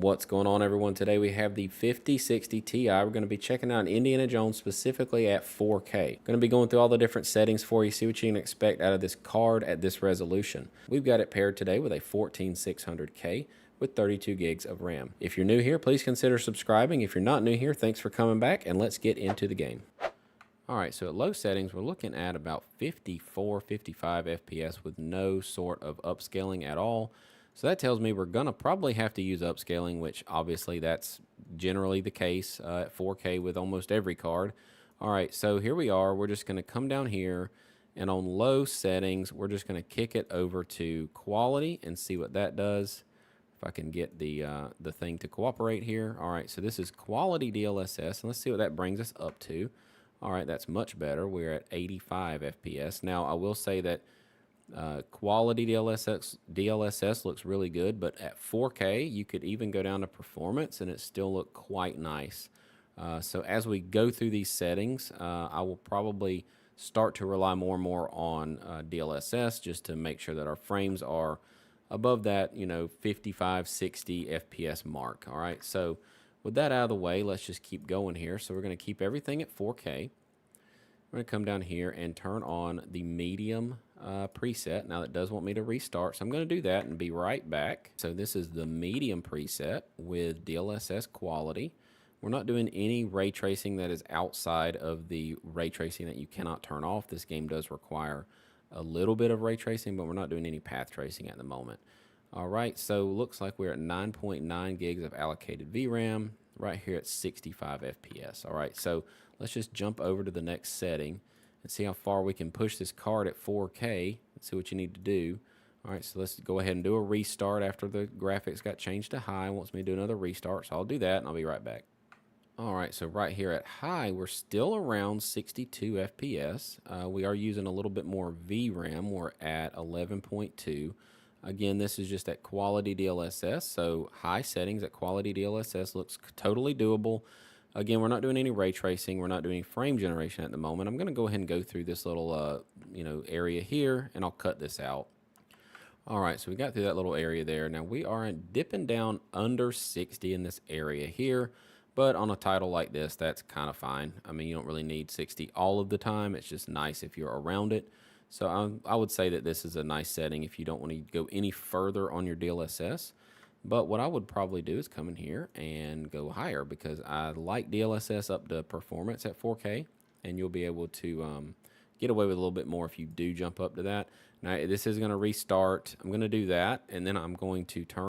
What's going on, everyone? Today we have the 5060 Ti. We're going to be checking out Indiana Jones specifically at 4K. Going to be going through all the different settings for you, see what you can expect out of this card at this resolution. We've got it paired today with a 14600K with 32 gigs of RAM. If you're new here, please consider subscribing. If you're not new here, thanks for coming back, and let's get into the game. All right, so at low settings, we're looking at about 54, 55 FPS with no sort of upscaling at all. So that tells me we're gonna probably have to use upscaling, which obviously that's generally the case at 4K with almost every card. All right, so here we are. We're just gonna come down here, and on low settings, we're just gonna kick it over to quality and see what that does. If I can get the thing to cooperate here. All right, so this is quality DLSS, and let's see what that brings us up to. All right, that's much better. We're at 85 FPS. Now, I will say that quality DLSS looks really good, but at 4K, you could even go down to performance and it still look quite nice. So as we go through these settings, I will probably start to rely more and more on DLSS just to make sure that our frames are above that, 55, 60 FPS mark. All right, so with that out of the way, let's just keep going here. So we're going to keep everything at 4K. We're going to come down here and turn on the medium preset. Now it does want me to restart, so I'm going to do that and be right back. So this is the medium preset with DLSS quality. We're not doing any ray tracing that is outside of the ray tracing that you cannot turn off. This game does require a little bit of ray tracing, but we're not doing any path tracing at the moment. All right, so looks like we're at 9.9 gigs of allocated VRAM right here at 65 FPS. All right, so let's just jump over to the next setting and see how far we can push this card at 4K. Let's see what you need to do. All right, so let's go ahead and do a restart after the graphics got changed to high. It wants me to do another restart, so I'll do that and I'll be right back. All right, so right here at high, we're still around 62 FPS. We are using a little bit more VRAM. We're at 11.2. Again, this is just at quality DLSS, so high settings at quality DLSS looks totally doable. Again, we're not doing any ray tracing. We're not doing any frame generation at the moment. I'm going to go ahead and go through this little, area here, and I'll cut this out. All right, so we got through that little area there. Now we are dipping down under 60 in this area here, but on a title like this, that's kind of fine. I mean, you don't really need 60 all of the time. It's just nice if you're around it. So I would say that this is a nice setting if you don't want to go any further on your DLSS. But what I would probably do is come in here and go higher because I like DLSS up to performance at 4K, and you'll be able to get away with a little bit more if you do jump up to that. Now, this is going to restart. I'm going to do that, and then I'm going to turn